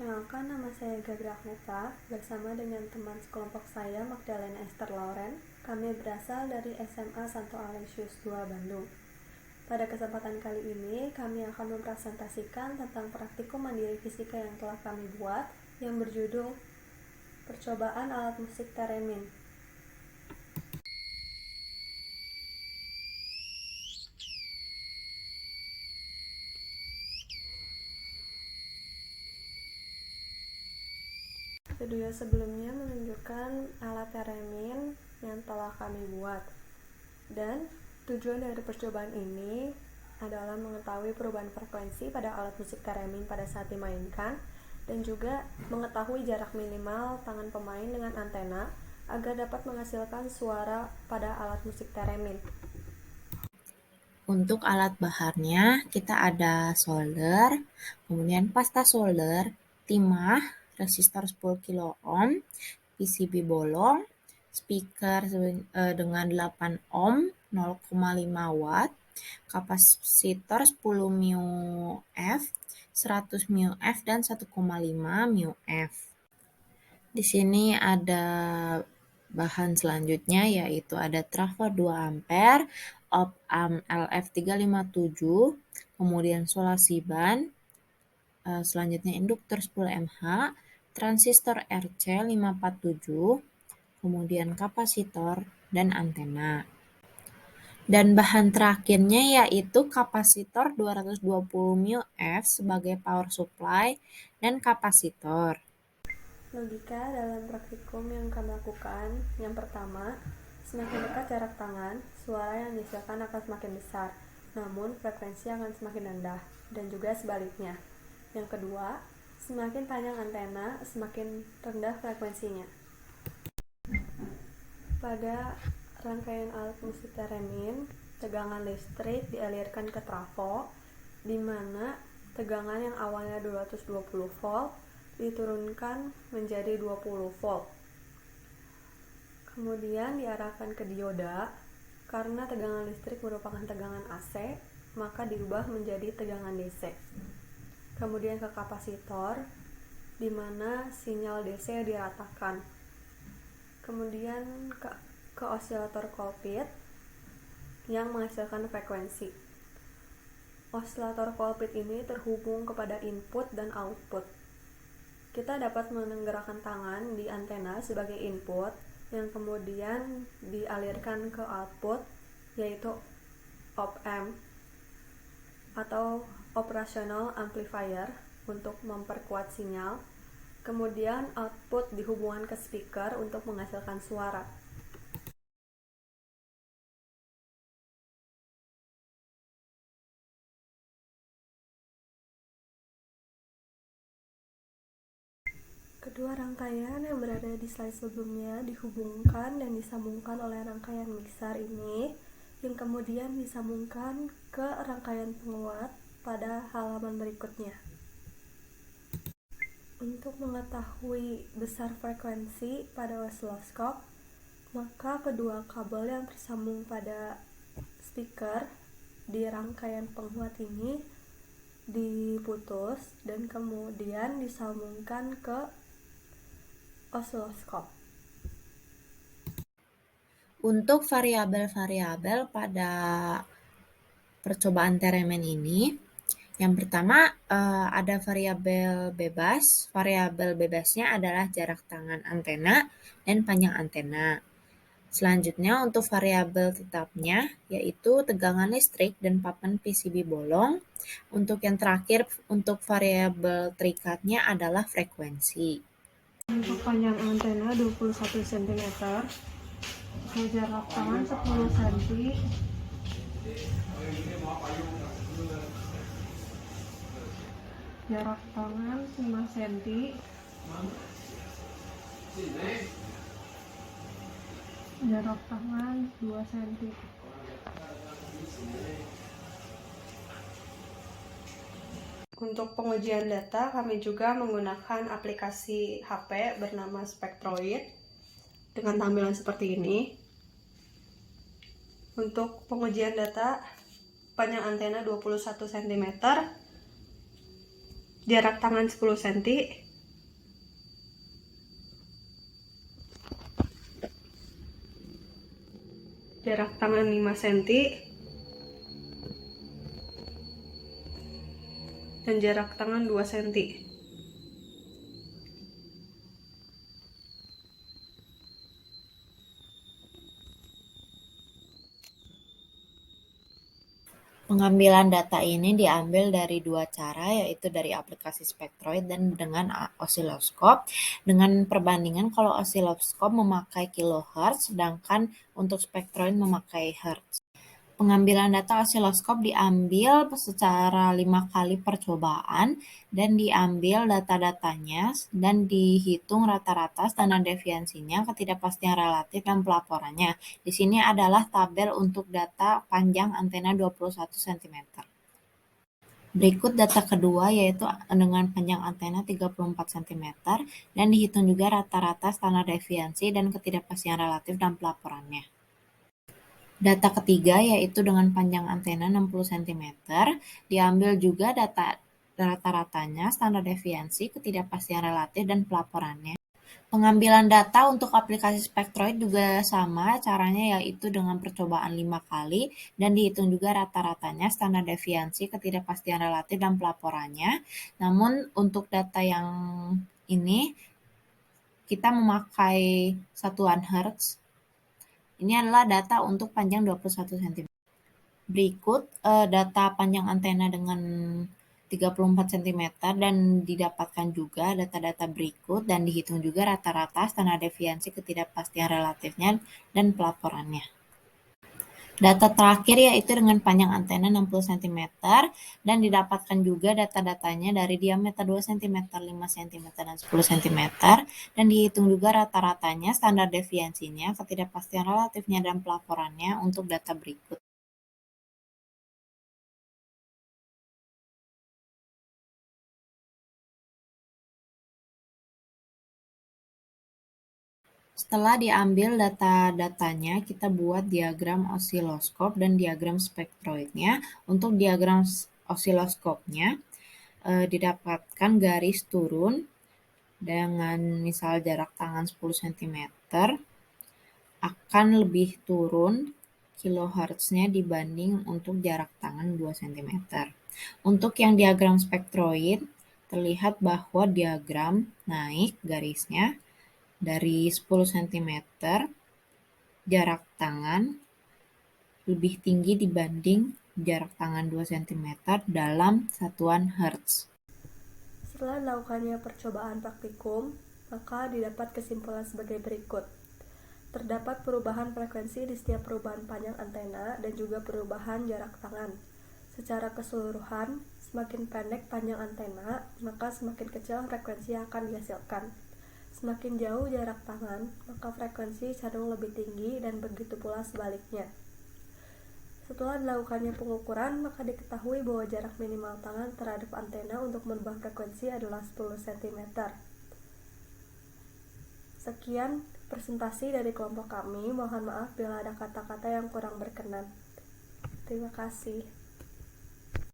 Perkenalkan, nama saya Gabriel Agneta. Bersama dengan teman sekelompok saya, Magdalena Esther Lauren. Kami berasal dari SMA Santo Aloysius II Bandung. Pada kesempatan kali ini, kami akan mempresentasikan tentang praktikum mandiri fisika yang telah kami buat, yang berjudul Percobaan Alat Musik Theremin. Video sebelumnya menunjukkan alat theremin yang telah kami buat, dan tujuan dari percobaan ini adalah mengetahui perubahan frekuensi pada alat musik theremin pada saat dimainkan, dan juga mengetahui jarak minimal tangan pemain dengan antena agar dapat menghasilkan suara pada alat musik theremin. Untuk alat bahannya, kita ada solder, kemudian pasta solder, timah, resistor 10 kilo ohm, PCB bolong, speaker dengan 8 ohm, 0,5 watt, kapasitor 10 μF, 100 μF, dan 1,5 μF. Di sini ada bahan selanjutnya, yaitu ada trafo 2 ampere, op-amp LF357, kemudian solasi ban, selanjutnya induktor 10 mH, transistor RC547, kemudian kapasitor dan antena. Dan bahan terakhirnya yaitu kapasitor 220 μF sebagai power supply dan kapasitor. Logika dalam praktikum yang kami lakukan, yang pertama, semakin dekat jarak tangan, suara yang dihasilkan akan semakin besar, namun frekuensi akan semakin rendah, dan juga sebaliknya. Yang kedua, semakin panjang antena, semakin rendah frekuensinya. Pada rangkaian alat musik theremin, tegangan listrik dialirkan ke trafo, di mana tegangan yang awalnya 220 volt diturunkan menjadi 20 volt. Kemudian diarahkan ke dioda, karena tegangan listrik merupakan tegangan AC, maka diubah menjadi tegangan DC. Kemudian ke kapasitor, di mana sinyal DC diratakan. Kemudian ke osilator Colpit yang menghasilkan frekuensi. Osilator Colpit ini terhubung kepada input dan output. Kita dapat menggerakkan tangan di antena sebagai input yang kemudian dialirkan ke output, yaitu op-amp atau operational amplifier untuk memperkuat sinyal. Kemudian output dihubungkan ke speaker untuk menghasilkan suara. Kedua rangkaian yang berada di slide sebelumnya dihubungkan dan disambungkan oleh rangkaian mixer ini, yang kemudian disambungkan ke rangkaian penguat pada halaman berikutnya. Untuk mengetahui besar frekuensi pada osiloskop, maka kedua kabel yang tersambung pada speaker di rangkaian penguat ini diputus dan kemudian disambungkan ke osiloskop. Untuk variabel-variabel pada percobaan theremin ini, yang pertama ada variabel bebas. Variabel bebasnya adalah jarak tangan antena dan panjang antena. Selanjutnya untuk variabel tetapnya yaitu tegangan listrik dan papan PCB bolong. Untuk yang terakhir, untuk variabel terikatnya adalah frekuensi. Untuk panjang antena 21 cm, jarak tangan 10 cm, jarak tangan 5 cm, jarak tangan 2 cm. Untuk pengujian data, kami juga menggunakan aplikasi HP bernama Spectroid dengan tampilan seperti ini. Untuk pengujian data, panjang antena 21 cm, jarak tangan 10 cm, jarak tangan 5 cm, dan jarak tangan 2 cm. Pengambilan data ini diambil dari dua cara, yaitu dari aplikasi Spectroid dan dengan osiloskop. Dengan perbandingan kalau osiloskop memakai kilohertz, sedangkan untuk Spectroid memakai hertz. Pengambilan data osiloskop diambil secara 5 kali percobaan dan diambil data-datanya dan dihitung rata-rata, standar deviasinya, ketidakpastian relatif, dan pelaporannya. Di sini adalah tabel untuk data panjang antena 21 cm. Berikut data kedua, yaitu dengan panjang antena 34 cm dan dihitung juga rata-rata, standar deviasi, dan ketidakpastian relatif dan pelaporannya. Data ketiga, yaitu dengan panjang antena 60 cm, diambil juga data rata-ratanya, standar deviasi, ketidakpastian relatif, dan pelaporannya. Pengambilan data untuk aplikasi Spectroid juga sama caranya, yaitu dengan percobaan 5 kali dan dihitung juga rata-ratanya, standar deviasi, ketidakpastian relatif, dan pelaporannya. Namun untuk data yang ini kita memakai satuan hertz. Ini adalah data untuk panjang 21 cm. Berikut data panjang antena dengan 34 cm dan didapatkan juga data-data berikut dan dihitung juga rata-rata, standar deviasi, ketidakpastian relatifnya, dan pelaporannya. Data terakhir yaitu dengan panjang antena 60 cm dan didapatkan juga data-datanya dari diameter 2 cm, 5 cm, dan 10 cm dan dihitung juga rata-ratanya, standar deviasinya, ketidakpastian relatifnya, dan pelaporannya untuk data berikut. Setelah diambil data-datanya, kita buat diagram osiloskop dan diagram spektroidnya. Untuk diagram osiloskopnya, didapatkan garis turun dengan misal jarak tangan 10 cm akan lebih turun kilohertznya dibanding untuk jarak tangan 2 cm. Untuk yang diagram spektroid, terlihat bahwa diagram naik garisnya dari 10 cm jarak tangan lebih tinggi dibanding jarak tangan 2 cm dalam satuan hertz. Setelah dilakukannya percobaan praktikum, maka didapat kesimpulan sebagai berikut. Terdapat perubahan frekuensi di setiap perubahan panjang antena dan juga perubahan jarak tangan. Secara keseluruhan, semakin pendek panjang antena, maka semakin kecil frekuensi yang akan dihasilkan. Semakin jauh jarak tangan, maka frekuensi cenderung lebih tinggi dan begitu pula sebaliknya. Setelah dilakukannya pengukuran, maka diketahui bahwa jarak minimal tangan terhadap antena untuk merubah frekuensi adalah 10 cm. Sekian presentasi dari kelompok kami. Mohon maaf bila ada kata-kata yang kurang berkenan. Terima kasih.